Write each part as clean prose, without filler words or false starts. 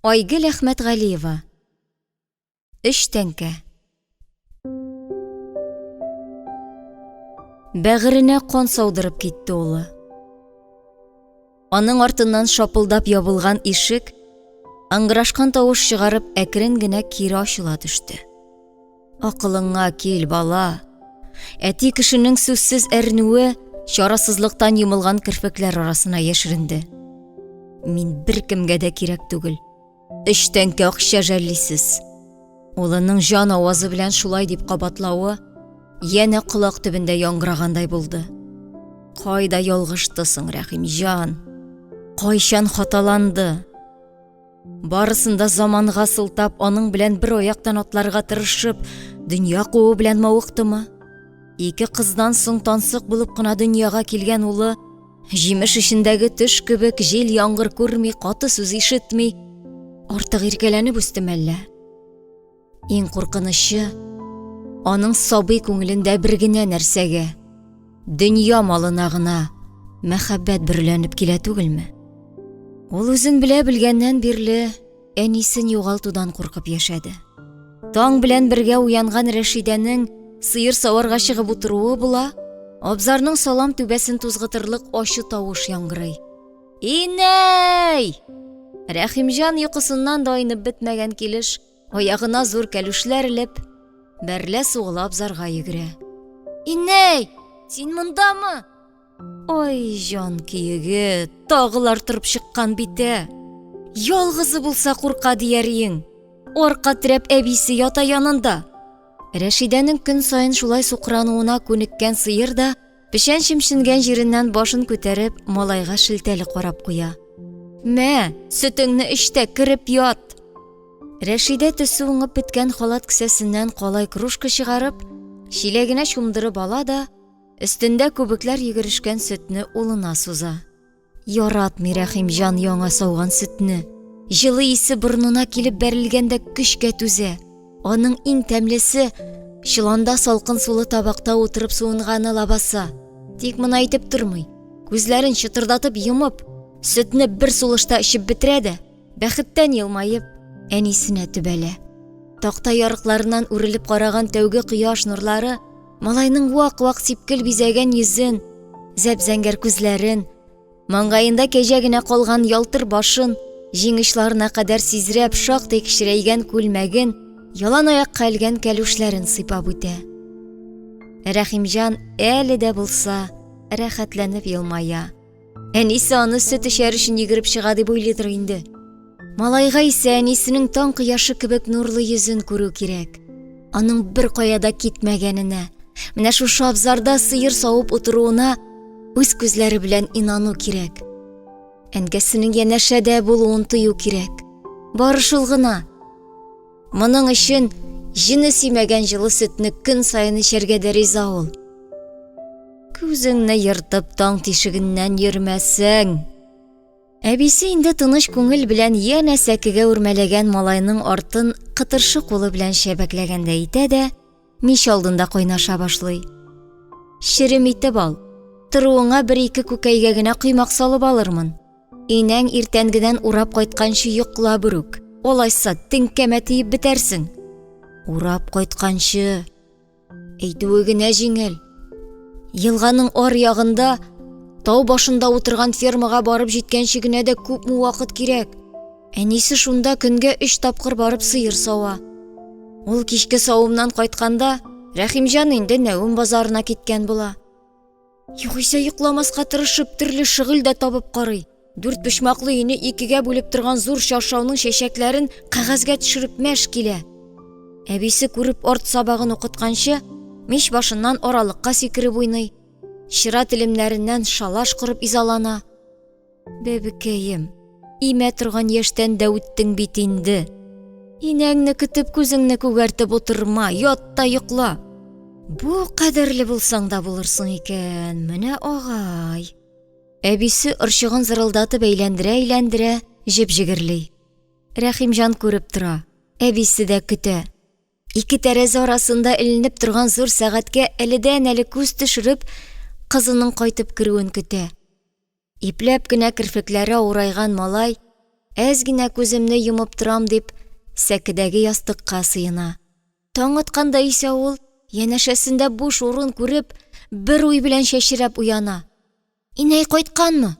Айгөл Әхмәтғалиева. Өч тәңкә. Бәғеренә қан саудырып китте улы. Аның артыннан шапылдап ябылган ишек, аңгырашкан тавыш чыгарып әкрен генә кире ачыла төште. Акылыңа кил, бала. Әти кешенең сүзсез әрнүе чарасызлыктан йомылган кирпекләр арасына яшеренде. Мин беркемгә дә кирәк түгел. Өч тәңкә акча жәллисез. Улының жан авазы белән шулай дип кабатлавы яна колак төбендә яңгырагандай булды. Кайда ялгыштысың, Рәхимҗан? Кайчан хаталанды? Барысында заманга сылтап, аның белән бер аяктан атларга тырышып, дөнья куы белән мавыктымы? Ике кыздан соң тансык булып кына дөньяга килгән улы, җимеш ишендәге төш кебек җил яңгыр күрми, каты сүз ишетми, артык иркәләнеп үстем әллә? Иң куркынычы, аның сабый күңелендә бер генә нәрсәгә, дөнья малына гына мәхәббәт берләнеп килә түгелме? Ул үзен белгәннән бирле әнисен югалтудан куркып яшәде. Таң белән бергә уянган Рәшидәнең сыер саварга чыгып утыруы була, абзарның салам түбәсен тузгытырлык ачы тавыш яңгырый. Инәй! Рәхимҗан йокысыннан да айнып бетмәгән килеш, аягына зур кәлүшләр элеп, бәрлә сугыла абзарга йөгерә. Инәй, син мондамы? Ой, җан киеге, тагылар торып чыккан бите. Ялгызы булса курка диярин. Арка терәп әбисе ята янында. Рәшидәнең көн сайын шулай сукрануына күнеккән сыер да, пешән шимшенгән җиреннән башын күтәреп, малайга шелтәле карап куя. Мә, сөтеңне эчтә, кирип ят. Рәшидә төсе уңып биткән халат кесәсеннән калай кружка чыгарып, чиләгенә чумдырып ала да, өстендә күбекләр йөгерешкән сөтне улына суза. Яратмый Рәхимҗан яңа сауган сөтне. Җылы исе борнына килеп бәрелгәндә көчкә түзә. Аның иң тәмлесе чыланда салкын сулы табакта утырып суынганы лабаса. Тик моны әйтеп тормый. Күзләрен чытырдатып йомып, сөтне бер сулышта эчеп бетерә дә, бәхеттән елмаеп, әнисенә төбәлә. Такта ярыкларыннан үрелеп караган тәүге кояш нурлары малайның вак-вак сипкел бизәгән йөзен, зәп-зәңгәр күзләрен, маңгаенда кәҗә генә калган ялтыр башын, җиңечларына кадәр сизрәп шактый кичерәйгән күлмәген, ялан аякка элгән кәлүшләрен сыйпап үтә. Рәхимҗан әле дә булса рәхәтләнеп елмая. Әнисе аны сөт эчәр өчен йөгереп чыга дип уйлыйдыр инде. Малайга исә әнисенең таң кояшы кебек нурлы йөзен күрү кирәк. Аның бер каяда китмәгәненә, менә шушы абзарда сыер савып утыруына үз күзләре белән инану кирәк. Әнгәсенең янәшәдә булуын тыю кирәк. Бары шул гына. Моның өчен җине симәгән җылы сөтне көн сайын эчәргә дә риза ул. Күзеңне йыртып таң тишегеннән йөрмәсәң. Әбисе инде тыныч күңел белән яна сәкегә үрмәләгән малайның артын кытыршы кулы белән шәбәкләгәндә итә дә, мич алдында кайнаша башлый. Ширем итеп ал. Тыруыңа бер-ике күкәйгә генә коймак салып алырмын. Инәң иртәнгедән урап кайтканчы йокла бүрүк. Олайса теңкәмә тиеп бетәрсең. Урап кайтканчы. Әйтүе генә җиңел. Елганың ар ягында тау башында утырган фермага барып җиткәнче генә дә күпме вакыт кирәк. Әнисе шунда көнгә 3 тапкыр барып сыер сава. Ул кичке савымнан кайтканда Рәхимҗан инде Нәүм базарына киткән була. Югыйсә йокламаска тырышып төрле шөгыль дә табып карый. 4 почмаклы өйне 2гә бүлеп торган зур чаршауның шәшәкләрен кәгазьгә төшереп мәш килә. Әбисе күреп арт сабагын укытканчы, мич башыннан аралыкка сикереп уйный. Шира телемнәреннән шалаш кырып изалана. Бәбекәем, имә торган яшьтән дә үттең бит инде. Инәңне көтеп күзеңне күгәртеп утырма, ят та йокла. Бу кадерле булсаң да булырсың икән, менә агай. Әбисе ырчыгын зырылдатып әйләндерә, җеп-җигерли. Рәхимҗан күреп тора, әбисе дә көтә. Ике тәрәзә арасында эленеп торган зур сәгатькә әледән-әле күз төшереп, кызының кайтып керүен көтә. Ипләп кенә кирфекләре урайган малай әз генә күземне йомып торам дип, сәкедәге ястыкка сыена. Таң атканда исә ул, янәшәсендә буш урын күреп, бер уй белән чәчрәп уяна. Инәй кайтканмы?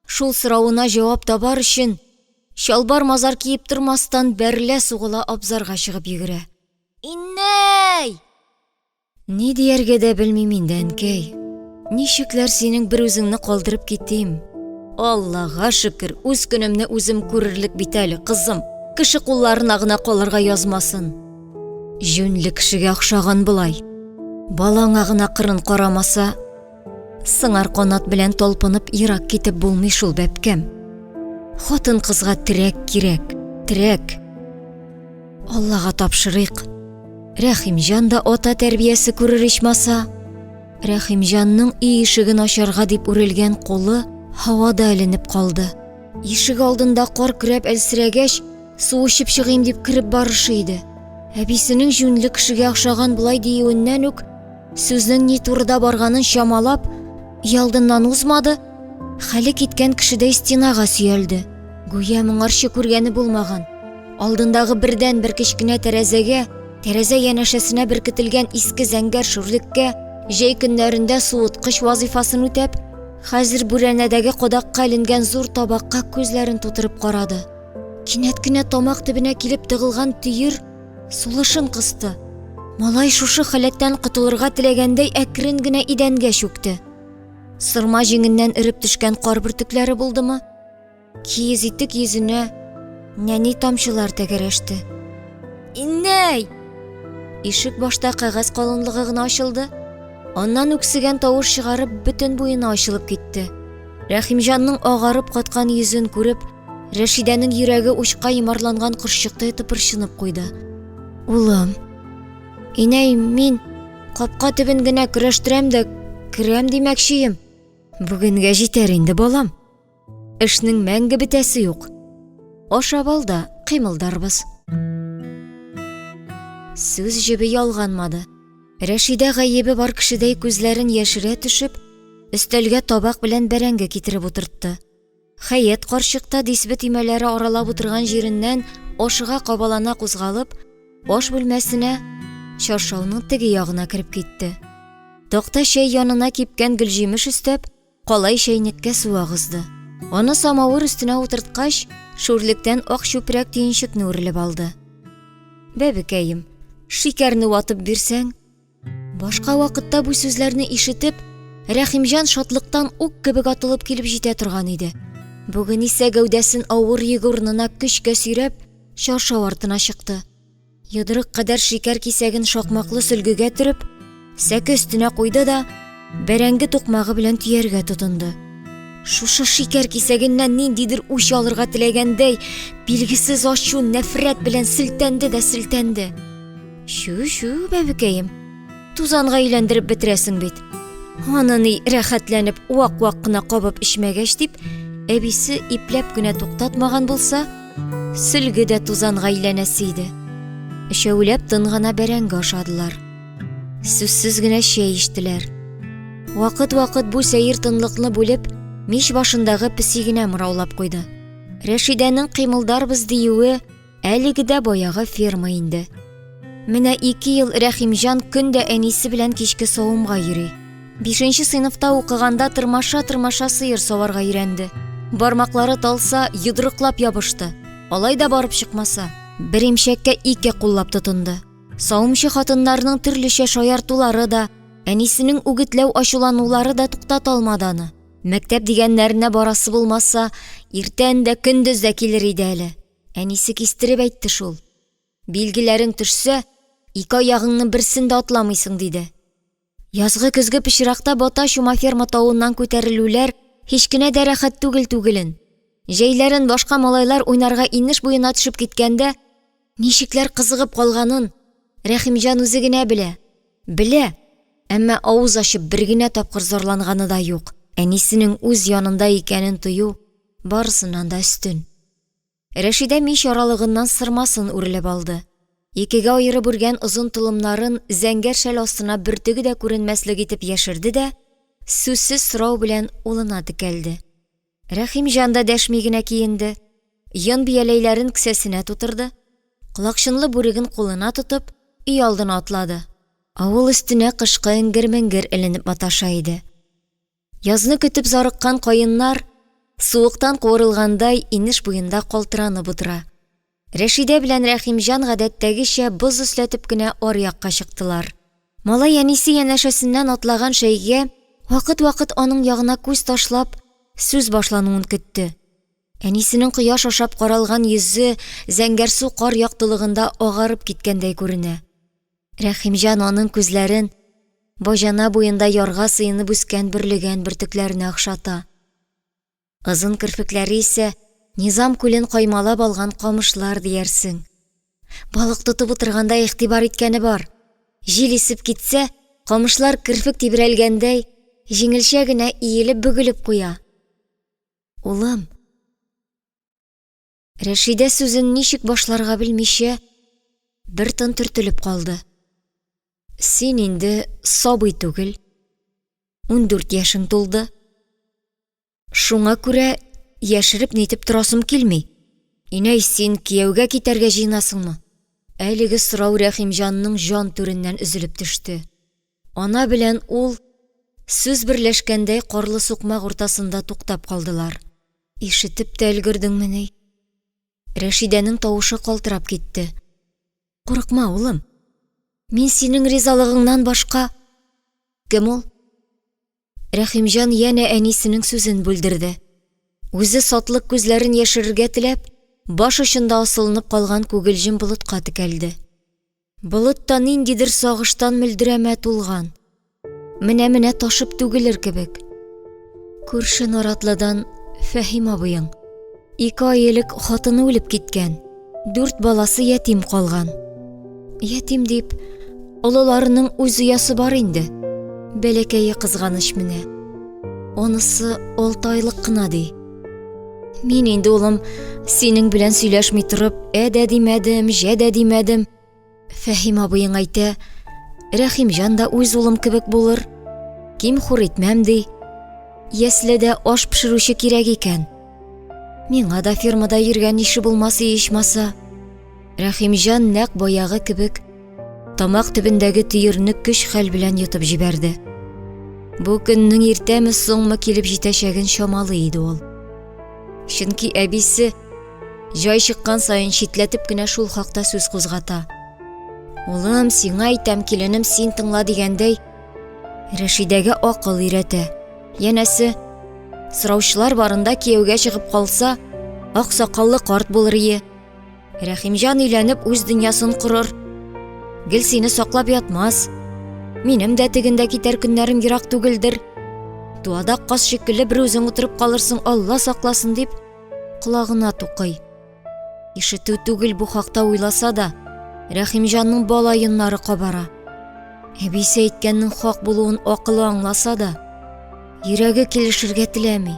Шул сорауына җавап табар өчен, чалбар мазар киеп тормастан бәрелә сугыла абзарга чыгып йөгерә. Инәй! Ни дияргә дә белмим инде, әнкәй. Ничекләр синең бер үзеңне калдырып китим? Аллага шөкер, үз көнемне үзем күрерлек бит әле, кызым. Кеше кулларына гына калырга язмасын. Жүнле кешегә охшаган булай. Балаңа гына кырын карамаса, сыңар канат белән талпынып ерак китеп булмый шул бәпкәм. Хатын кызга терәк кирәк, терәк. Аллага тапшырыйк. Рәхимҗан да ата тәрбиясе күрер ичмаса. Рәхимҗанның үй ишеген ачарга дип үрелгән кулы һавада эленеп калды. Ишек алдында кар көрәп әлсерәгәч, су эчеп чыгыйм дип кирип барышы иде. Әбисенең жүнле кешегә охшаган булай диюеннән үк, сүзнең ни турыда барганын чамалап, ялдыннан узмады, хәле киткән кешедәй стенага сөялде. Гүя моңарчы күргәне булмаган. Алдындагы бердән бер кечкенә тәрәзәгә, тәрәзә янәшәсенә беркетелгән иске зәңгәр шүрлеккә, җәй көннәрендә суыткыч вазифасын үтәп, хәзер бүрәнәдәге кодакка эленгән зур табакка күзләрен тутырып карады. Кинәт кенә тамак төбенә килеп тыгылган төер сулышын кысты. Малай шушы хәләттән котылырга теләгәндәй әкрен генә идәнгә чүкте. Сырма җиңеннән иреп төшкән кар бөртекләре булдымы? Киез итек йөзенә нәни тамчылар тәгәрәште. Инәй! Ишек башта кәгазь калынлыгы гына ачылды. Аннан үксегән тавыш чыгарып бөтен буена ачылып китте. Рәхимҗанның агарып каткан йөзен күреп, Рәшидәнең йөрәге учка йомарланган кыршыктай тыпырчынып куйды. Улым, инәй, мин капка төбен генә көрәштерәм дә керәм димәкчием. Бүгенгә җитәр инде, балам. Эшнең мәңге бетәсе юк. Ашап ал да кыймылдарбыз. Сүз җебе ялганмады. Рәшидә гаебе бар кешедәй күзләрен яшерә төшеп, өстәлгә табак белән бәрәңге китереп утыртты. Хәят карчыкта дисбе тимәләре аралап утырган җиреннән ашыга кабалана кузгалып, аш бүлмәсенә, чаршауның теге ягына кереп китте. Такта чәй янына кипкән гөлҗимеш өстәп, калай чәйнеккә су агызды. Аны самавыр өстенә утырткач, шүрлектән ак чүпрәк төенчекне үрелеп алды. Бәбекәем, шикәрне ватып бирсәң. Башка вакытта бу сүзләрне ишетеп, Рәхимҗан шатлыктан ук кебек атылып килеп җитә торган иде. Бүген исә гәүдәсен авыр йөгүрненә көчкә сөйрәп, чаршау артына чыкты. Йодрык кадәр шикәр кисәген шакмаклы сөлгегә төреп, сәке өстенә куйды да бәрәңге тукмагы белән төяргә тотынды. Шушы шикәр кисәгеннән ниндидер үч алырга теләгәндәй, билгесез ачу нәфрәт белән селтәнде дә селтәнде. Шу, бәбекәем, тузанга әйләндереп бетерәсең бит. Аны ни рәхәтләнеп вак-вак кына кабып эчмәгәч дип, әбисе ипләп кенә туктатмаган булса, сөлге дә тузанга әйләнәсе иде. Өчәүләп тын гына бәрәңге ашадылар. Сүзсез генә чәй иштеләр. Вакыт-вакыт бу сәер тынлыкны бүлеп, мич башындагы песигенә мыраулап куйды. Рәшидәнең кыймылдарбыз диюе әлеге дә баягы ферма инде. Менә 2 ел Рәхимҗан көндә әнисе белән кичке савымга йөри. 5нче сыйныфта укыганда тырмаша сыер саварга өйрәнде. Бармаклары талса, йодрыклап ябышты. Алай да барып чыкмаса, бер имчәккә 2 куллап тотынды. Савымчы хатыннарның төрлечә шаяртулары да, әнисенең үгетләү ачуланулары да туктата алмады аны. Мәктәп дигәннәренә барасы булмаса, иртән дә көндез дә килер иде әле. Әнисе кистереп әйтте шул. Билгеләрең төшсә, 2 аягыңны берсен дә атламыйсың диде. Язгы көзге пычракта бата шума ферма тавыннан күтәрелүләр һич кенә дә рәхәт түгелен. Җәйләрен башка малайлар уйнарга инеш буена төшеп киткәндә, ничекләр кызыгып калганын Рәхимҗан үзе генә белә. Әмма авыз ачып бер генә тапкыр зарланганы да юк. Әнисенең үз янында икәнен тою барысыннан да өстен. Рәшидә мич аралыгыннан сырмасын үрелеп алды. 2гә аерып үргән озын тулымнарын зәңгәр шәл астына бөртеге дә күренмәслек итеп яшерде дә, сүзсез сорау белән улына текәлде. Рәхимҗан да дәшми генә киенде. йон бияләйләрен кесәсенә тутырды, колакчынлы бүреген кулына тотып, өй алдына атлады. Авыл өстенә кышкы эңгер-меңгер эленеп маташа иде. Язны көтеп зарыккан каеннар суыктан куырылгандай инеш буенда калтыранып утыра. Рәшидә белән Рәхимҗан гадәттәгечә боз өсләтеп кенә аръякка чыктылар. Малай әнисе янәшәсеннән атлаган шәйгә вакыт-вакыт аның ягына күз ташлап, сүз башлануын көтте. Әнисенең кояш ашап каралган йөзе зәңгәрсу кар яктылыгында агарып киткәндәй күренә. Рәхимҗан аның күзләрен баҗана буенда ярга сыенып үскән бөрлегән бөртекләренә охшата. Озын кирпекләре исә Низам күлен каймалап алган камышлар диярсең. Балык тотып утырганда игътибар иткәне бар. Җил исеп китсә, камышлар кирпек тибрәлгәндәй, җиңелчә генә иелеп бөгелеп куя. Улым. Рәшидә сүзен ничек башларга белмичә, бер тын төртелеп калды. Син инде сабый түгел. 14 яшың тулды. Шуңа күрә яшереп нитеп торасым килми. Инәй, син кияүгә китәргә җыенасыңмы? Әлеге сорау Рәхимҗанның җан түреннән өзелеп төште. Ана белән ул сүз берләшкәндәй карлы сукмак уртасында туктап калдылар. Ишетеп тә өлгердеңме? Рәшидәнең тавышы калтырап китте. Курыкма, улым. Мин синең ризалыгыңнан башка... Кем ул? Рәхимҗан янә әнисенең сүзен бүлдерде. Үзе сатлык күзләрен яшерергә теләп, баш очында асылынып калган күгелҗем болытка текәлде. Болытта ниндидер сагыштан мөлдерәмә тулган. Менә ташып түгелер кебек. Күрше Наратлыдан Фәһим абыең 2 ай элек хатыны үлеп киткән. 4 баласы ятим калган. Ятим дип, олыларының үз уясы бар инде. Бәләкәе кызганыч менә. Онысы 6 айлык кына ди. Мин инде, улым, синең белән сөйләшми торып, әдә димәдем, җәдә димәдем. Фәһим абыең әйтә, Рәхимҗан да үз улым кебек булыр. Ким хур итмәм ди. Ясләдә аш пешерүче кирәк икән. Миңа да фермада йөргән ише булмасы ичмаса. Рәхимҗан нәкъ баягы кебек тамак төбендәге төерне көч-хәл белән йотып җибәрде. Бу көннең иртәме соңмы килеп җитәчәген чамалы иде ул. Чөнки әбисе җай чыккан саен читләтеп кенә шул хакта сүз кузгата. Улым, сиңа әйтәм, киленем, син тыңла дигәндәй, Рәшидәгә акыл өйрәтә. Янәсе, сораучылар барында кияүгә чыгып калса, ак сакаллы карт булыр ие. Рәхимҗан өйләнеп үз дөньясын корыр. Гел сине саклап ятмас. Минем дә тегендә китәр көннәрем ерак түгелдер. Туада каз шикелле бер үзең утырып калырсың, Алла сакласын дип, колагына тукый. Ишетү түгел бу хакта уйласа да, Рәхимҗанның балаеннары кабара. Әбисе әйткәннең хак булуын акылы аңласа да, йөрәге килешергә теләми.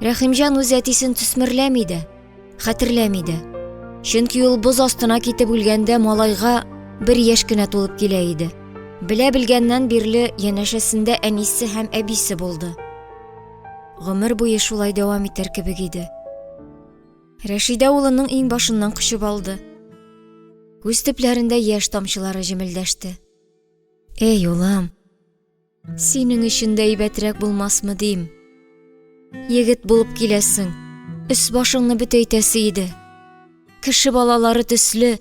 Рәхимҗан үз әтисен төсмерләми дә, хәтерләми дә. Чөнки ул боз астына китеп үлгәндә малайга 1 яшь кенә тулып килә иде. Белә белгәннән бирле янәшәсендә әнисе һәм әбисе булды. Гомер буе шулай дәвам итәр кебек иде. Рәшидә улының иң башыннан кочып алды. Күз төпләрендә яшь тамчылары җемелдәште. Эй, улым, синең өчен дә әйбәтрәк булмасмы дим. Егет булып киләсең, өс башыңны бөтәйтәсе иде. Кеше балалары төсле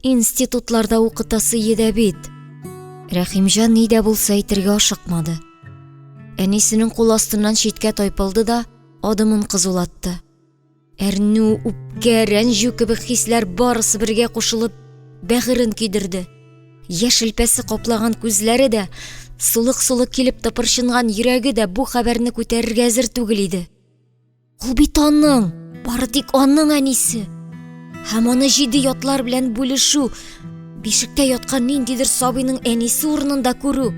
институтларда укытасы иде бит. Рәхимҗан ни дә булса әйтергә ашыкмады. Әнисенең кул астыннан читкә тайпылды да адымын кызулатты. Әрнү, үпкә, рәнҗү кебек хисләр барысы бергә кушылып бәгырен кидерде. Яшелпәсе каплаган күзләре дә, сулык-сулык килеп тыпырчынган йөрәге дә бу хәбәрне күтәрергә әзер түгел иде. Ул бит аның, бары тик аның әнисе. Һәм аны җиде ятлар белән бүлешү, бишектә яткан ниндидер сабыйның әнисе урынында күрү.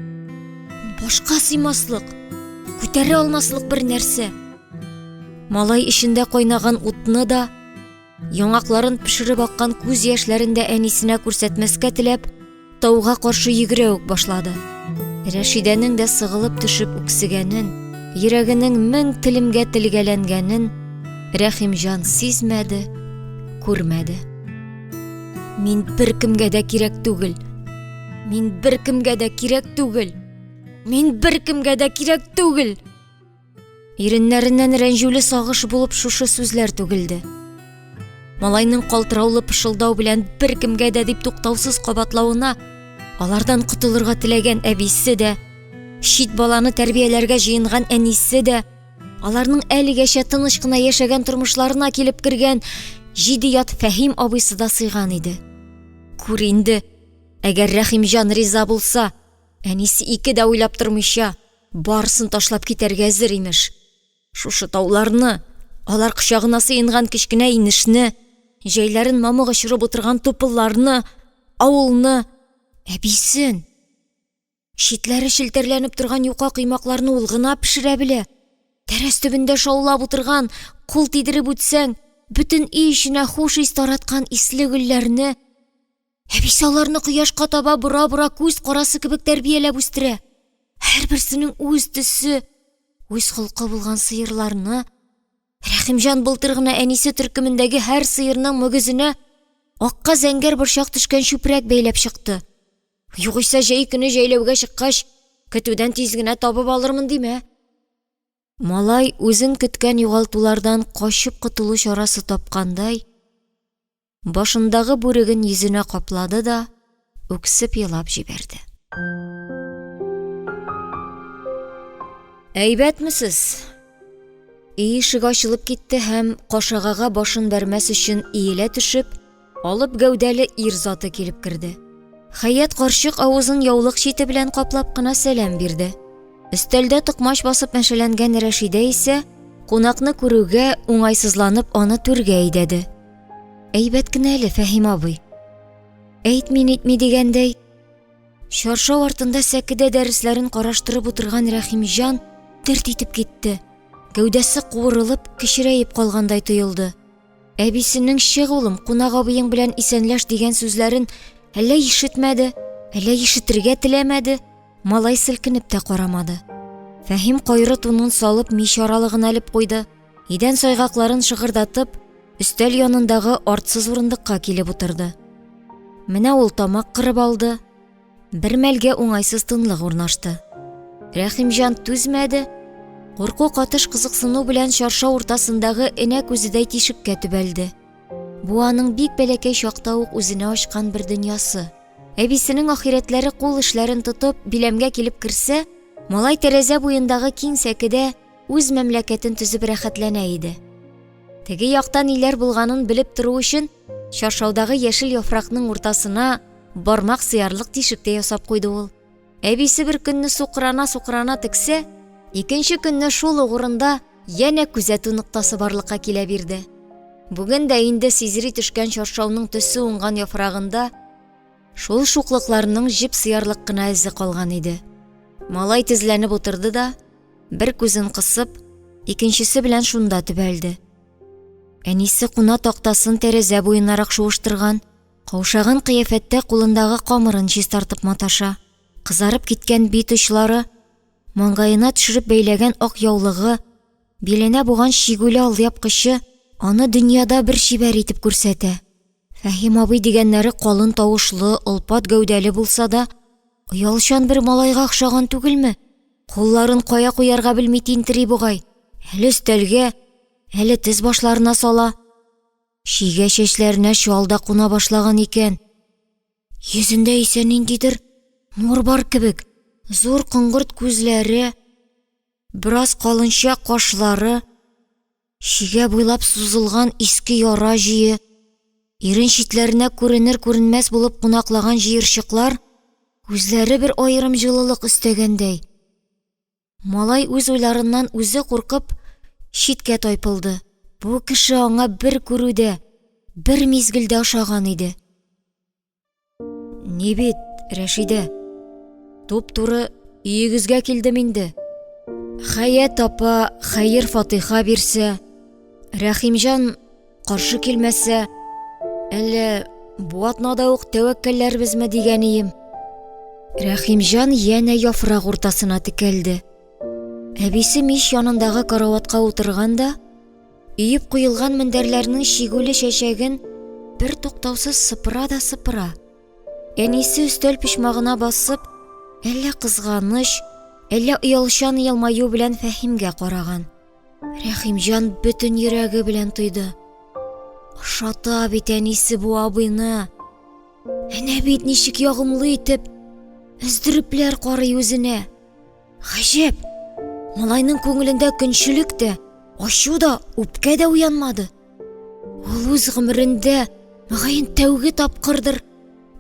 Башка сыймаслык, күтәрә алмаслык бер нәрсә. Малай эчендә кайнаган утны да, яңакларын пешереп аккан күз яшьләрен дә әнисенә күрсәтмәскә теләп, тауга каршы йөгерә үк башлады. Рәшидәнең дә сыгылып төшеп үксегәнен, йөрәгенең 1000 телемгә телгәләнгәнен Рәхимҗан сизмәде, күрмәде. Мин беркемгә дә кирәк түгел. Мин беркемгә дә кирәк түгел. Мин беркемгә дә кирәк түгел. Иреннәреннән рәнҗүле сагыш булып шушы сүзләр түгелде. Малайның калтыраулы пышылдау белән беркемгә дә дип туктаусыз кабатлавына алардан котылырга теләгән әбисе дә, шит баланы тәрбияләргә җыенган әнисе дә, аларның әлегәчә тыныч кына яшәгән тормышларына килеп кергән җидият Фәһим абыйсы да сыйган иде. Күр инде, әгәр Рәхимҗан риза булса, әнисе ике дә уйлап тормыйча, барысын ташлап китәргә әзер имеш. Шушы тауларны, алар кочагына сыенган кечкенә инешне, җәйләрен мамык очырып утырган тупылларны, авылны, әбисен. Шитләре шелтәрләнеп торган юка кыймакларны ул гына пешерә белә. Тәрәз төбендә шаулап утырган, кул тидереп үтсәң, бөтен өй эченә хуш ис тараткан исле гөлләрне, әбисе аларны кояшка таба бура-бура күз карасы кебек тәрбияләп үстерә. Һәрберсенең үз төсе, үз холкы булган сыерларны, Рәхимҗан былтыр гына әнисе төркемендәге һәр сыерның мөгезенә акка зәңгәр борчак төшкән чүпрәк бәйләп чыкты. Югыйсә җәй көне җәйләүгә чыккач, көтүдән тиз генә табып алырмын димә. Малай үзен көткән югалтулардан качып котылу чарасы тапкандай, башындагы бүреген йөзенә каплады да, үксеп елап җибәрде. Әйбәтмесез? Ишек ачылып китте һәм кашагага башын бәрмәс өчен иелә төшеп, алып гәүдәле ир заты килеп керде. Хәят карчык авызын яулык чите белән каплап кына сәлам бирде. Өстәлдә токмаш басып мәшәләнгән Рәшидә исә кунакны күрүгә уңайсызланып аны түргә әйдәде. Әйбәт кенә әле Фәһим абый. Әйтми дигәндәй, чаршау артында сәкедә дәресләрен караштырып утырган Рәхимҗан дерт итеп китте. Гәүдәсе куырылып, кечерәеп калгандай тоелды. Әбисенең "Чык улым, кунак абыең белән исәнләш" дигән сүзләрен әллә ишетмәде, әллә ишетергә теләмәде, малай селкенеп тә карамады. Фәһим кайры тунын салып мич аралыгын алып куйды. Идән сайгакларын шыгырдатып, өстәл янындагы артсыз урындыкка килеп утырды. Менә ул тамак кырып алды. Бер мәлгә уңайсыз тынлык урнашты. Рәхимҗан түзмәде. Курку катыш кызыксыну белән чаршау уртасындагы энә күзедәй тишеккә төбәлде. Бу аның бик бәләкәй чакта ук үзенә ачкан бер дөньясы. Әбисенең ахирәтләре кул эшләрен тотып биләмгә килеп керсә, малай тәрәзә буендагы киң сәкедә үз мәмләкәтен төзеп рәхәтләнә иде. Теге яктан иләр булганын белеп тору өчен, чаршаудагы яшел яфракның уртасына бармак сыярлык тишек тә ясап куйды ул. Әбисе бер көнне сукрана тексә, икенче көнне шул угрында янә күзәтү ноктасы барлыкка килә бирде. Бүген дә инде сизри төшкән чаршауның төсе уңган яфрагында шул шуклыкларның җеп сыярлык кына эзе калган иде. Малай тезләнеп утырды да, бер күзен кысып, икенчесе белән шунда төбәлде. Әнисе куна тактасын тәрәзә буенарак шуыштырган, каушаган кыяфәттә кулындагы камырын чистартып маташа. Кызарып киткән бит очлары, маңгайына төшереп бәйләгән ак яулыгы, биленә буган шигүле алъяпкычы аны дөньяда бер шибәр итеп күрсәтә. Фәһим абый дигәннәре калын тавышлы, олпат гәүдәле булса да, оялчан бер малайга охшаган түгелме? Кулларын кая куярга белми тинтери бугай. Әле өстәлгә, әле тез башларына сала. Шигә чәчләренә чалда куна башлаган икән. Йөзендә исә ниндидер нур бар кебек. Зур кыңгырт күзләре, бераз калынча кашлары, шигә буйлап сузылган иске яра җые, ирен читләренә күренер-күренмәс булып кунаклаган җыерчыклар, күзләре бер аерым җылылык өстәгәндәй. Малай үз уйларыннан үзе куркып, читкә тайпылды. Бу кеше аңа бер күрүдә, бер мизгелдә ошаган иде. Ни бит, Рәшидә? Туп-туры өйегезгә килдем инде. Хәят апа хәер-фатиха бирсә, Рәхимҗан каршы килмәсә, әллә бу атнада ук тәвәккәлләрбезме дигәнем. Рәхимҗан янә яфрак уртасына текәлде. Әбисе мич янындагы караватка утырганда, Өйіп құйылған мендәрләрнең шигүле чәчәген бер туктаусыз сыпыра да сыпыра. Әнисе өстәл пишмагына басып, әллә кызганыч, әллә оялчан елмаю белән Фәһимгә караган. Рәхимҗан бөтен йөрәге белән тойды. Ошата бит әнисе бу абыйны. Әнә бит ничек ягымлы итеп өздерүпләр карый үзенә. Гаҗәп. Малайның күңелендә көнчелек тә, ачу да, үпкә дә уянмады. Ул үз гомерендә мөгаен тәүге тапкырдыр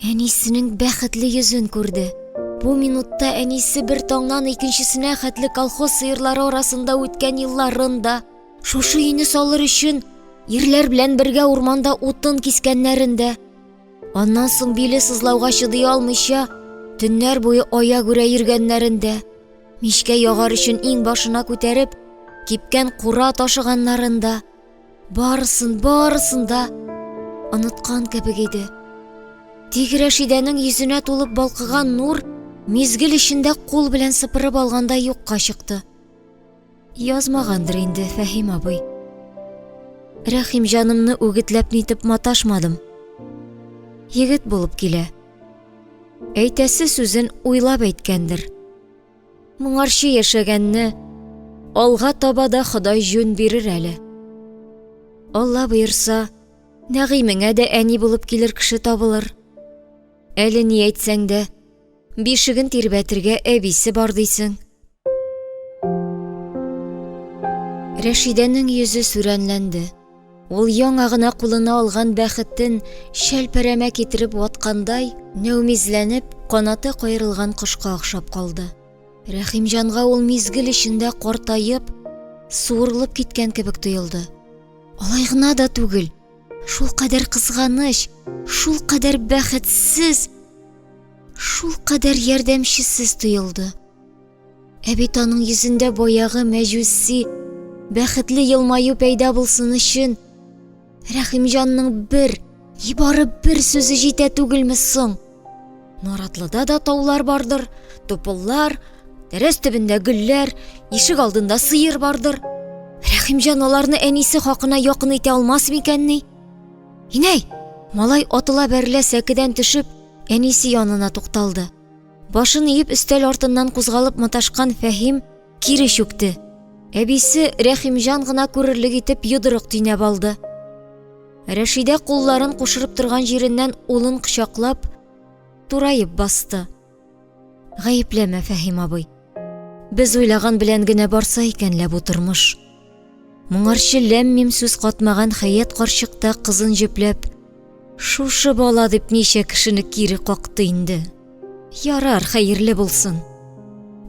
әнисенең бәхетле йөзен күрде. Бу минутта әнисе бер таңнан икенчесенә хәтле колхоз сыерлары арасында үткән елларында, шушы өйне салыр өчен ирләр белән бергә урманда утын кискәннәрендә, аннан соң биле сызлауга чыдый алмыйча, төннәр буе ая-гүрә йөргәннәрендә, мичкә ягар өчен иң башына күтәреп, кипкән кура ташыганнарында, барысын да оныткан кебек иде. Тик Рәшидәнең йөзенә тулып балкыган нур мизгел эчендә кул белән сыпырып алганда юкка чыкты. Язмагандыр инде Фәһим абый. Рәхимҗанымны үгетләп нитеп маташмадым. Егет булып килә. Әйтәсе сүзен уйлап әйткәндер. Моңарчы яшәгәнне алга таба да Ходай җүн бирер әле. Алла боерса, Нәгыймеңә дә әни булып килер кеше табылыр. Әле ни әйтсәң дә, бишеген тирбәтергә әбисе бар дисең. Рәшидәнең йөзе сүрәнләнде. Ул яңа гына кулына алган бәхетен шәлпәрәмә китереп ваткандай, нәүмизләнеп, канаты кайрылган кошка охшап калды. Рәхимҗанга ул мизгел эчендә картаеп, суырылып киткән кебек тоелды. Алай гына да түгел, шул кадәр кызганыч, шул кадәр бәхетсез, шул кадәр ярдәмчесез тоелды. Бит аның йөзендә баягы мәҗүси, бәхетле елмаю пәйда булсын өчен Рәхимҗанның бары бер сүзе җитә түгелме соң? Наратлыда да таулар бардыр, тупыллар, тәрәз төбендә гөлләр, ишек алдында сыер бардыр. Рәхимҗан аларны әнисе хакына якын итә алмас микәнни? Инәй, малай атыла бәрелә сәкедән төшеп, әнисе янына тукталды. Башын иеп өстәл артыннан кузгалып маташкан Фәһим кире чүкте. Әбисе Рәхимҗан гына күрерлек итеп йодрык төйнәп алды. Рәшидә кулларын кушырып торган җиреннән улын кочаклап, турайып басты. Гаепләмә, Фәһим абый. Без уйлаган белән генә барса икәнлә бу тормыш. Моңарчы ләм-мим сүз катмаган Хәят карчык та кызын җөпләп, шушы бала дип ничә кешене кире какты инде. Ярар, хәерле булсын.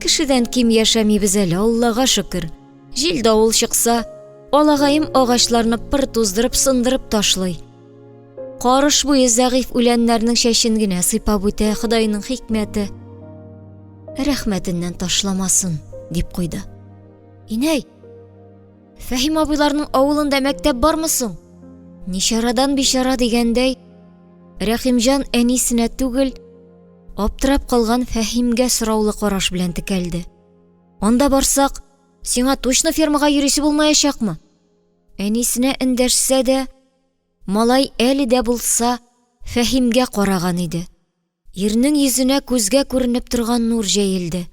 Кешедән ким яшәмибез әле, Аллага шөкер. Җил давыл чыкса, алагаем агачларны пыр туздырып, сындырып ташлый. Карыш буе зәгыйф үләннәрнең чәчен генә сыйпап үтә Худайның хикмәте. Рәхмәтеннән ташламасын, дип куйды. Инәй, Фәһим абыйларның авылында мәктәп бармы соң? Ничарадан бишара дигәндәй, Рәхимҗан әнисенә түгел, аптырап калган Фәһимгә сораулы караш белән текәлде. Анда барсак, сиңа точно фермага йөрисе булмаячакмы? Әнисенә эндәшсә дә, малай әле дә булса Фәһимгә караган иде. Ирнең йөзенә күзгә күренеп торган нур җәелде.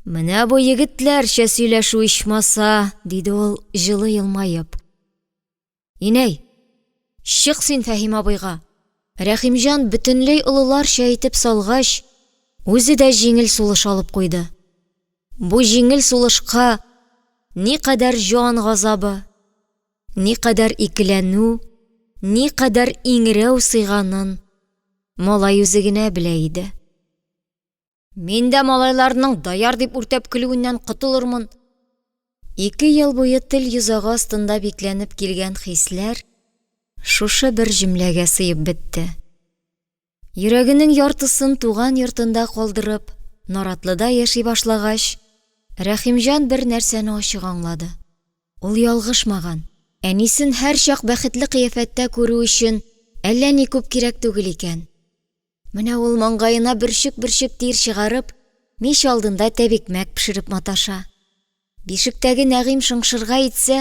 Менә бу егетләрчә сөйләшү ичмаса, диде ул җылы елмаеп. Инәй, чык син Фәһим абыйга. Рәхимҗан бөтенләй олыларча әйтеп салгач, үзе дә җиңел сулыш алып куйды. Бу җиңел сулышка ни кадәр җан газабы, ни кадәр икеләнү, ни кадәр иңрәү сыйганын малай үзе генә белә иде. Мин дә малайларның даяр дип үртәп көлүеннән котылырмын. 2 ел буе тел йозагы астында бикләнеп килгән хисләр шушы бер җөмләгә сыеп бетте. Йөрәгенең яртысын туган йортында калдырып, Наратлыда яши башлагач, Рәхимҗан бер нәрсәне ачык аңлады. Ул ялгышмаган. Әнисен һәр чак бәхетле кыяфәттә күрү өчен әллә ни күп кирәк түгел икән. Менә ул маңгаена бөрчек тир чыгарып, мич алдында тәбикмәк пешереп маташа. Бишектәге Нәгыйм шыңшырга итсә,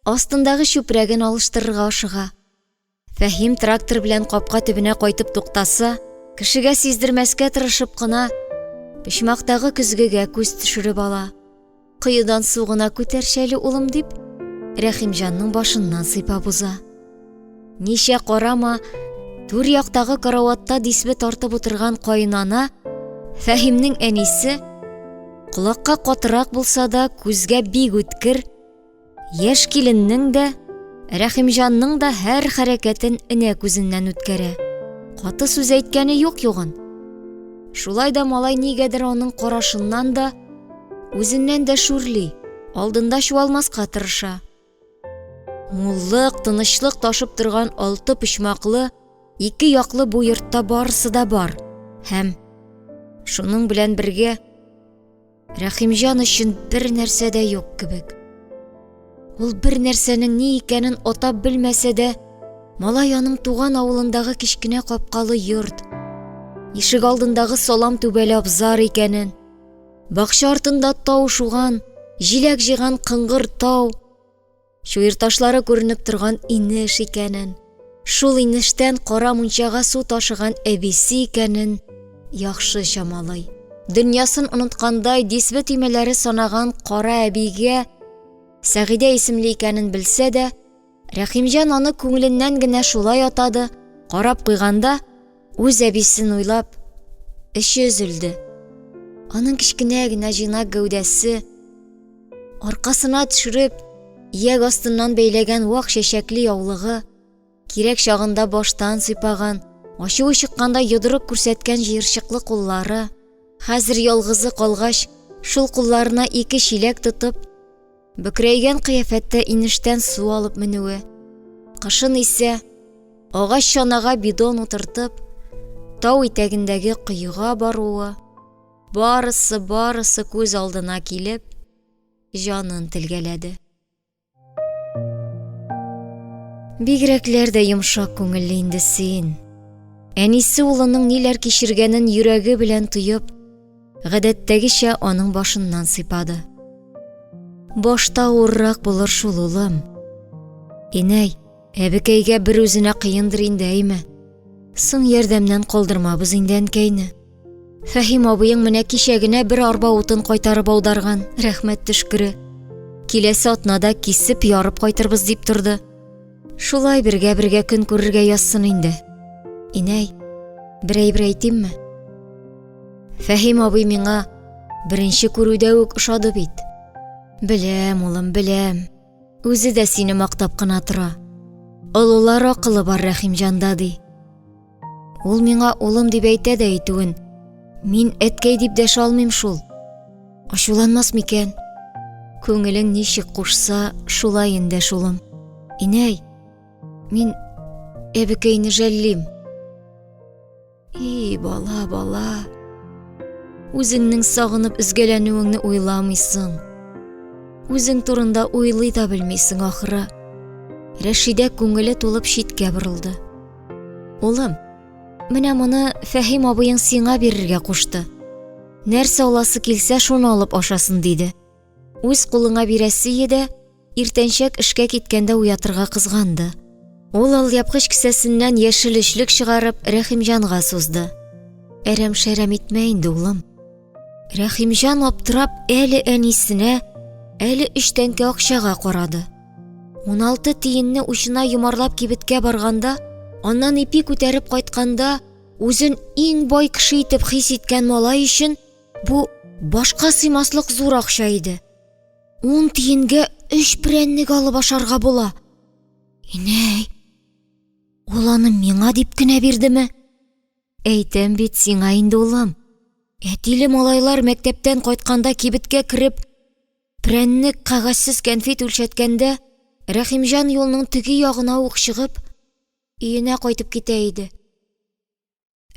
астындагы чүпрәген алыштырырга ашыга. Фәһим трактор белән капка төбенә кайтып туктаса, кешегә сиздермәскә тырышып кына почмактагы көзгегә күз төшереп ала. Кыйыдан сугына күтәршәле улым дип, Рәхимҗанның башыннан сыйпап уза. Ничә карама, түр яктагы караватта дисбе тартып утырган каенана, Фәһимнең әнисе, колакка катырак булса да күзгә бик үткер, яшь киленнең дә, Рәхимҗанның да һәр хәрәкәтен энә күзеннән үткәрә. Каты сүз әйткәне юк югын. Шулай да малай нигәдер аның карашыннан да, үзеннән дә шүрли, алдында чуалмаска тырыша. Муллык, тынычлык ташып торган алты почмаклы, ике яклы бу йортта барысы да бар. Һәм шуның белән бергә Рәхимҗан өчен бер нәрсә дә юк кебек. Ул бер нәрсәнең ни икәнен атап белмәсә дә, малай аның туган авылындагы кичкенә капкалы йорт, ишек алдындагы салам түбәле абзар икәнен, бакча артында тау шуган, җиләк җыйган кыңгыр тау, чуер ташлары күренеп торган инеш икәнен, шул инештән кара мунчага су ташыган әбисе икәнен яхшы чамалый. Дөньясын оныткандай дисбе тимәләре санаган кара әбигә Сәгыйдә исемле икәнен белсә дә, Рәхимҗан аны күңеленнән генә шулай атады, карап куйганда, үз әбисен уйлап, эче өзелде. Аның кичкенә генә җыйнак гәүдәсе, аркасына төшереп, ияк астыннан бәйләгән вак чәчәкле яулыгы, кирәк чагында баштан сыйпаган, ачуы чыкканда йодрык күрсәткән җыерчыклы куллары, хәзер ялгызы калгач, шул кулларына ике чиләк тотып, бөкрәйгән кыяфәттә инештән су алып менүе, кышын исә агач чанага бидон утыртып, тау итәгендәге кыйга баруы, барысы күз алдына килеп, җанын телгәләде. Бигрәкләр дә йомшак күңелле инде син. Әнисе улының ниләр кичергәнен йөрәге белән тоеп, гадәттәгечә аның башыннан сыйпады. Башта авыррак булыр шул улым. Инәй, әбекәйгә бер үзенә кыендыр инде әйме. Соң ярдәмнән калдырмабыз инде әнкәйне. Фәһим абыең менә кичә генә бер арба утын кайтарып аударган, рәхмәт төшкере. Киләсе атнада кисеп ярып кайтырбыз дип торды. Шулай бергә көн күрергә язсын инде. Инәй, бер әйбер әйтимме? Фәһим абый миңа беренче күрүдә үк ошады бит. Беләм, улым, беләм. Үзе дә сине мактап кына тора. Олылар акылы бар Рәхимҗанда ди. Ул миңа улым дип әйтә дә әйтүен, мин әткәй дип дәшә алмыйм шул. Ачуланмас микән? Күңелең ничек кушса, шулай инде шулым. Инәй, мин әбекәйне жәллим. И, бала. Үзеңнең сагынып үзгәләнүеңне уйламыйсың. Үзең турында уйлый да белмисең ахыры. Рәшидә күңеле тулып читкә борылды. Улым, менә моны Фәһим абыең сиңа бирергә кушты. Нәрсә аласы килсә, шуны алып ашасын диде. Үз кулыңа бирәсе иде, иртәнчәк эшкә киткәндә уятырга кызганды. Ул алъяпкыч кесәсеннән яшел эшлек чыгарып Рәхимҗанга сузды. Әрәм-шәрәм итмә инде, улым. Рәхимҗан аптырап әле әнисенә, әле 3 тәңкә акчага карады. 16 тиенне учына йомарлап кибеткә барганда, аннан ипи күтәреп кайтканда, үзен иң бай кеше итеп хис иткән малай өчен бу башка сыймаслык зур акча иде. 10 тиенгә 3 прәннек алып ашарга була. Инәй, ул аны миңа дип кенә бирдеме? Әйтәм бит сиңа инде, улым. Әтиле малайлар мәктәптән кайтканда кибеткә кереп, прәннек кәгазьсез кәнфит үлчәткәндә, Рәхимҗан юлның теге ягына ук чыгып, өенә кайтып китә иде.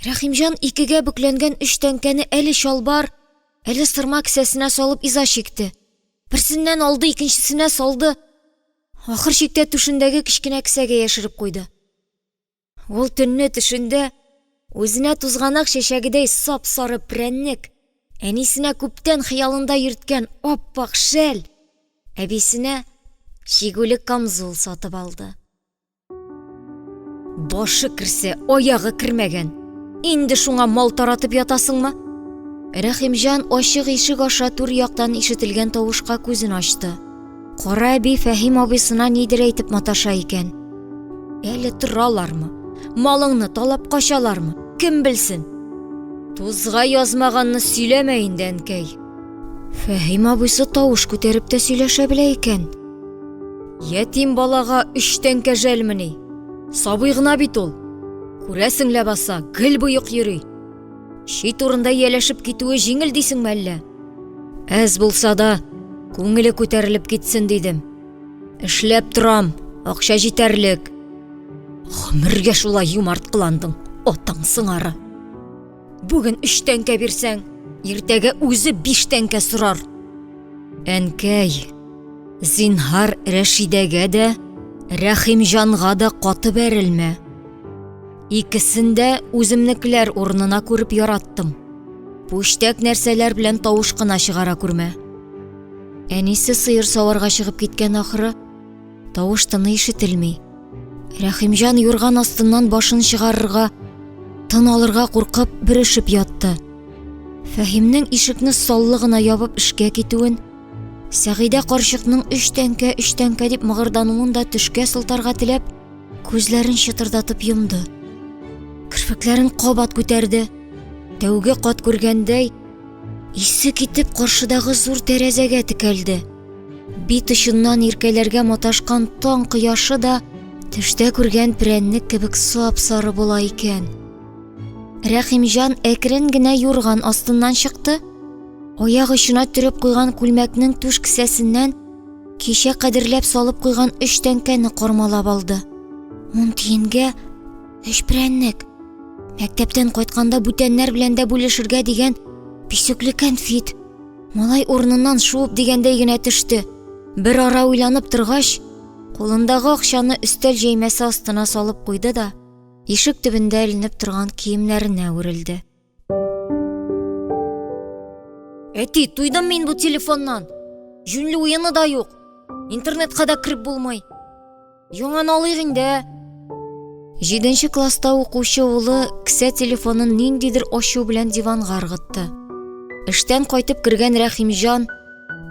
Рәхимҗан икегә бүкләнгән 3 тәңкәне әле чалбар, әле сырма кесәсенә салып иза чикте. Берсеннән алды, икенчесенә салды. Ахыр чиктә түшендәге кичкенә кесәгә яшереп куйды. Ул төнне төшендә үзенә тузганак чәчәгедәй сап-сары прәннек, әнисенә күптән хыялында йөрткән аппак шәл, әбисенә Шигулік камзул сатып алды. Башы кірсе, аяғы кірмәгән. Инде шуңа мал таратып ятасыңмы? Рәхимҗан ашык ишек аша түр яктан ишетелгән тавышка күзен ачты. Кара әби Фәһим абыйсына нидер әйтеп маташа икән. Әле торалармы? Малыңны талап качалармы? Кем белсен? Тузга язмаганны сөйләмә инде, әнкәй. Фәһим абыйсы тавыш күтәреп тә сөйләшә белә икән. Ятим балага 3 тәңкә жәлмени? Сабый гына бит ул. Күрәсең ләбаса, гел буйык йөри. Шит урында яләшеп китүе җиңел дисеңме әллә? Әз булса да, күңеле күтәрелеп китсен дидем. Эшләп торам, акча җитәрлек. Гомергә шулай юмарт кыландың, атаң сыңары. Бүген 3 тәңкә бирсәң, иртәгә үзе 5 тәңкә сорар. Әнкәй, зинһар Рәшидәгә дә, Рәхимҗанга да каты бәрелмә. Икесендә үземнекеләр урынына күреп яраттым. Пуштәк нәрсәләр белән тавыш кына чыгара күрмә. Әнисе сыер саварга чыгып киткән ахыры, тавыш тыны ишетелми. Рәхимҗан юрган астыннан башын чыгарырга, тын алырга куркып бирешеп ятты. Фәһимнең ишекне саллы гына ябып эшкә китүен, Сәгыйдә карчыкның 3 тәңкә дип мыгырдануын да төшкә сылтарга теләп, күзләрен чытырдатып йомды. Кирпекләрен кабат күтәрде. Тәүге кат күргәндәй, исе китеп каршыдагы зур тәрәзәгә текәлде. Бит очыннан иркәләргә маташкан таң кояшы да төштә күргән прәннек кебек сап-сары була икән. Рәхимҗан әкрен генә юрган астыннан чыкты. Аяк очына төреп куйган күлмәкнең түш кесәсеннән кичә кадерләп салып куйган 3 тәңкәне кармалап алды. 10 тиенгә 3 прәннек. Мәктәптән кайтканда бүтәннәр белән дә бүлешергә дигән писекле кәнфит. Малай урыныннан шуып дигәндәй генә төште. Бер ара уйланып торгач, кулындагы акчаны өстәл җәймәсе астына салып куйды да, ишек төбендә эленеп торган киемнәренә үрелде. Әти, туйдым мин бу телефоннан. Жүнле уены да юк. Интернетка да кирип булмый. Яңаны алыйк инде. 7нче класста укучы улы кесә телефонын ниндидер ачу белән диванга ыргытты. Эштән кайтып кергән Рәхимҗан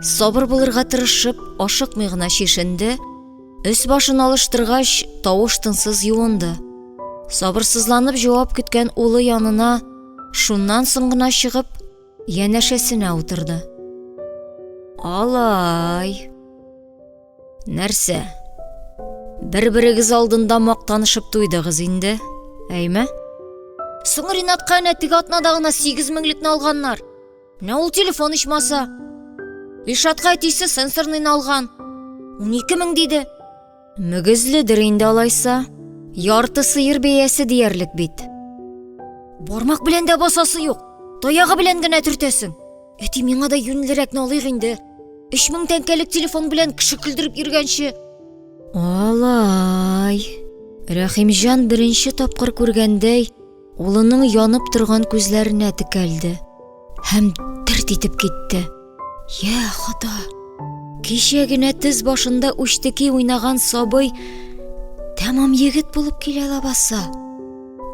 сабыр булырга тырышып, ашыкмый гына чишенде. Өс башын алыштыргач, тавыш тынсыз юынды. Сабырсызланып җавап көткән улы янына шуннан соң гына чыгып, янәшәсенә утырды. Алай. Нәрсә? Бер-берегез алдында мактанышып туйдыгыз инде, әйме? Соң Ринатка әтиге атнада гына 8 меңлекне алганнар. Менә ул телефон ичмаса. Ишатка әтисе сенсорныйны алган. 12 мең диде. Мөгезледер инде алайса. Ярты сыер бәясе диярлек бит. Бармак белән дә басасы юк. Таягы белән генә төртәсең. Әти, миңа да юньлерәкне алыйк инде. 3000 тәңкәлек телефон белән кеше көлдереп йөргәнче. Алай. Рәхимҗан беренче тапкыр күргәндәй, улының янып торган күзләренә текәлде. Һәм дәрт итеп китте. Я Хода. Кичә генә тез башында үчтеки уйнаган сабый тәмам егет булып килә лабаса.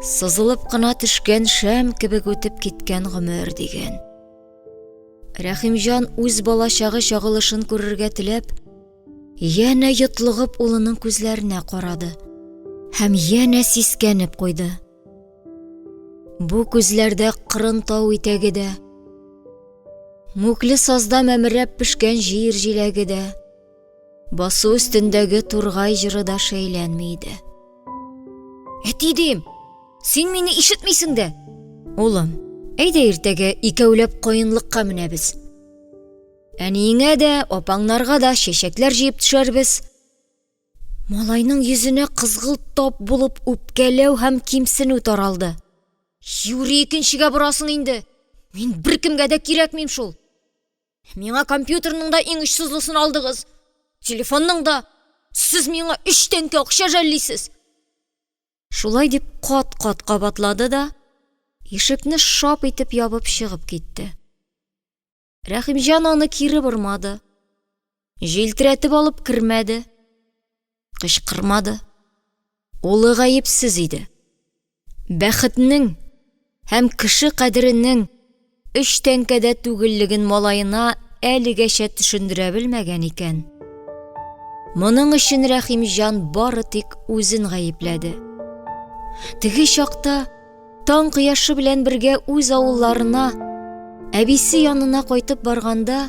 Сызылып кына төшкән шәм кебек үтеп киткән гомер дигән. Рәхимҗан үз балачагы чагылышын күрергә теләп, янә йотлыгып улының күзләренә карады. Һәм янә сискәнеп куйды. Бу күзләрдә кырын тау итәгедә, мүкле сазда мәмерәп пешкән җир җиләгедә, басу өстендәге тургай җыры да шәйләнми иде. Әти дим, син мине ишетмисең дә? Улым, әйдә иртәгә икәүләп каенлыкка менәбез. Әниеңә дә, апаңнарга да чәчәкләр җыеп төшәрбез. Малайның йөзенә кызгылт тап булып үпкәләү һәм кимсенү таралды. Юри икенчегә бурасың инде. Мин беркемгә дә кирәкмим шул. Миңа компьютерның да иң очсызлысын алдыгыз. Телефонның да. Сез миңа 3 тәңкә акча жәллисез. Шулай дип кат-кат кабатлады да, ишекне шап итеп ябып чыгып китте. Рәхимҗан аны кире бормады. Җилтерәтеп алып кермәде. Кычкырмады. Улы гаепсез иде. Бәхетнең һәм кеше кадеренең 3 тәңкәдә түгеллеген малаена әлегәчә төшендерә белмәгән икән. Моның өчен Рәхимҗан бары тик үзен гаепләде. Теге чакта таң кояшы белән бергә үз авылларына, әбисе янына кайтып барганда,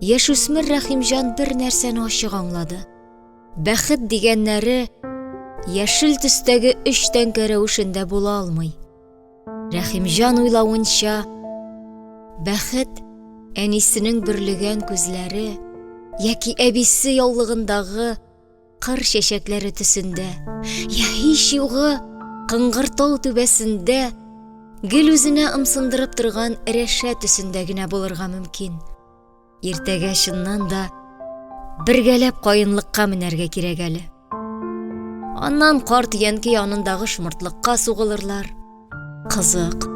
яшүсмер Рәхимҗан бер нәрсәне ачык аңлады. Бәхет дигәннәре яшел төстәге 3 тәңкә рәвешендә була алмый. Рәхимҗан уйлавынча, бәхет әнисенең бөрлегән күзләре яки әбисе яулыгындагы кыр чәчәкләре төсендә, я һич югы Кыңгыртау түбәсендә гел үзенә ымсындырып торган рәшә төсендә генә булырга мөмкин. Иртәгә чыннан да бергәләп каенлыкка менәргә кирәк әле. Аннан карт янки янындагы шымыртлыкка сугылырлар. Кызык,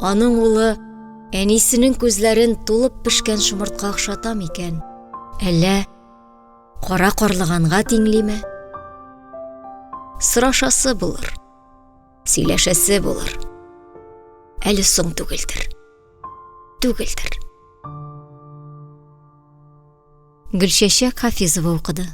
аның улы әнисенең күзләрен тулып пешкән шымыртка охшата микән? Әллә кара карлыганга тиңлиме? Сырашасы булыр, сөйләшәсе булыр. Әле соң түгелдер. Гөлчәчәк Хафизова укыды.